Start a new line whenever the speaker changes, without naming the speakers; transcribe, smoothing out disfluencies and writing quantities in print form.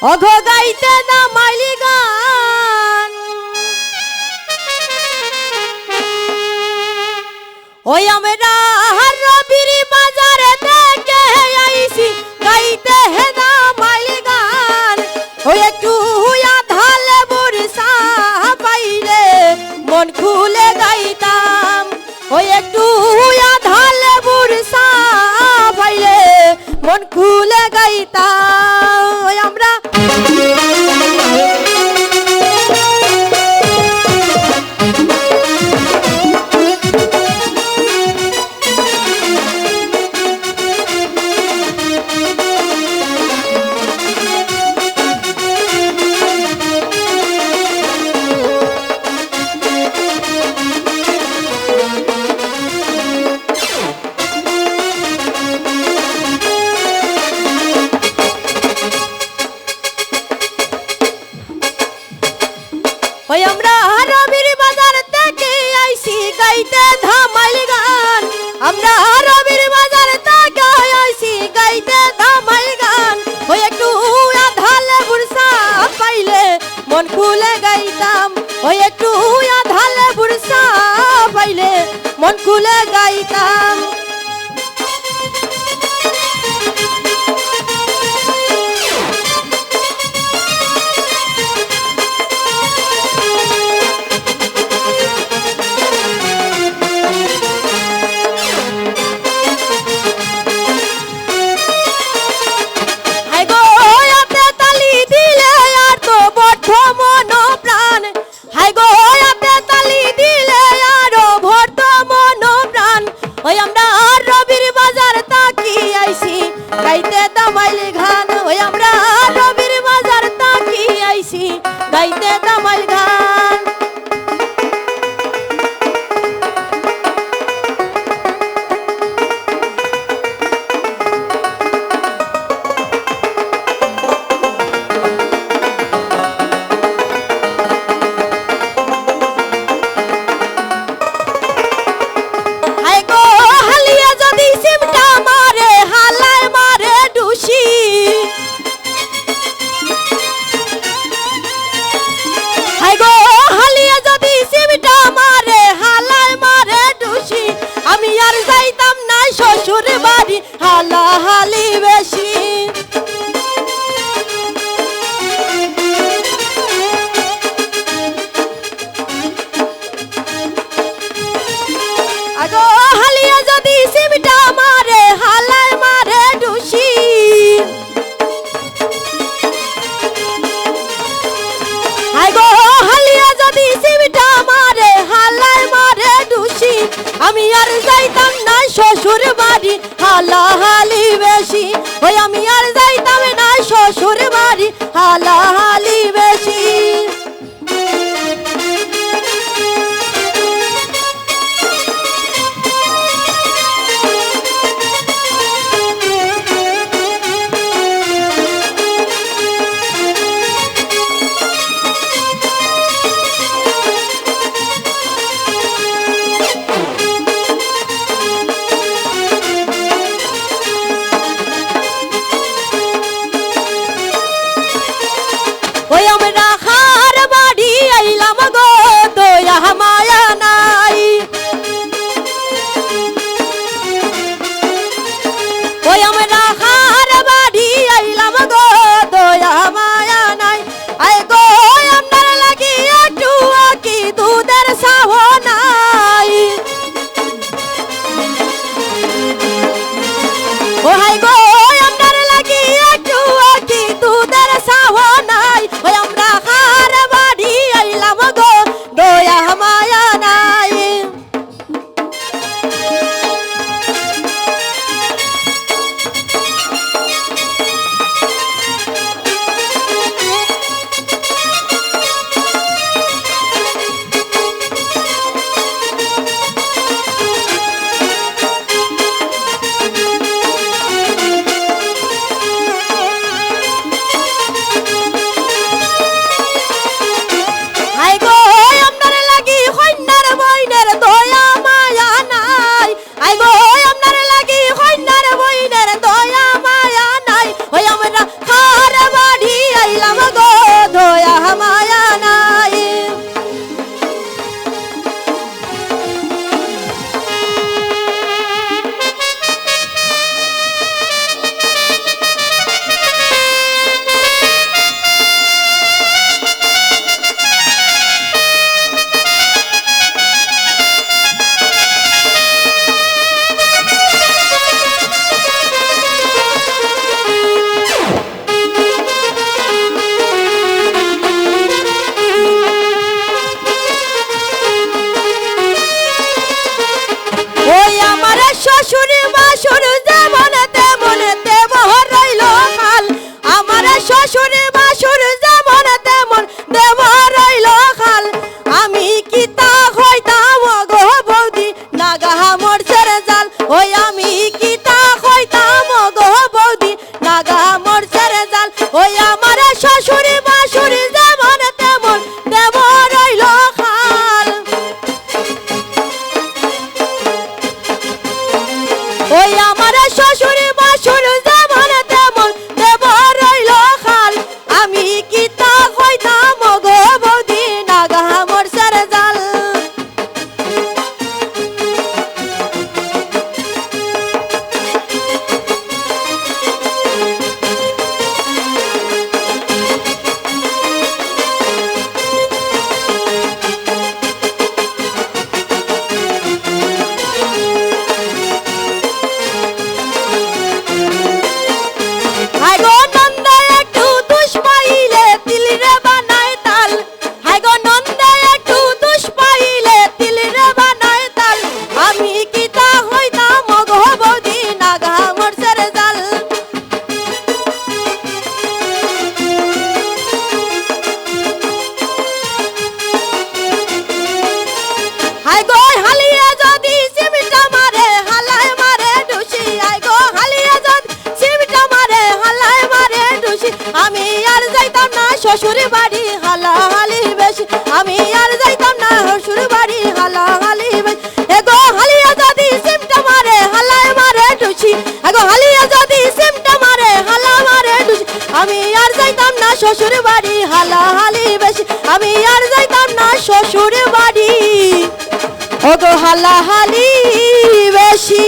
অঘ গাইতে না মাইলি গান ওই আমরা রবির বাজারে থেকে আইছি গাইতে হে না মাইলি গান ওই একটু আধালে বুরসা পাইলে মন খুলে গাইতাম ওই একটু আধালে বুরসা পাইলে মন খুলে গাইতাম ওই আমরা ওই আমরা রবির বাজার থেকে আইছি গাইতে ধামাইল গান আমরা রবির বাজার থেকে আইছি গাইতে ধামাইল গান ওই একটু আধালে বুরসা পাইলে মন খুলে গাইতাম ওই একটু আধালে বুরসা পাইলে মন খুলে গাইতাম গাইতে দামাইল গান ওই আমরা রবির বাজার তাকি আইছি গাইতে দামাইল গান শ্বশুর বাড়ি হালাহালি বেশি আগো হালিয়া যদি সিমটা মারে হালায় মারে ডুসি আগো হালিয়া যদি সিমটা মারে হালায় মারে ডুসি আমি আর যাইতাম না শ্বশুর বাড়ি হালাহালি বেশি ওই আমি আর যাইতাম না শ্বশুর বাড়ি হালাহালি বেশি আই গো হালিয়া যদি সিমটা মারে হালায় মারে ডুসি আই গো হালিয়া যদি সিমটা মারে হালায় মারে ডুসি আমি আর যাইতাম না শ্বশুর বাড়ি হালাহালি বেশি আমি আর যাইতাম না শ্বশুর বাড়ি হালাহালি বেশি এ গো হালিয়া যদি সিমটা মারে হালায় মারে ডুসি আই গো হালিয়া যদি সিমটা মারে হালা মারে ডুসি আমি আর যাইতাম না শ্বশুর বাড়ি হালাহালি বেশি আমি আর যাইতাম না শ্বশুর বাড়ি ওগো হালাহালি বেশি।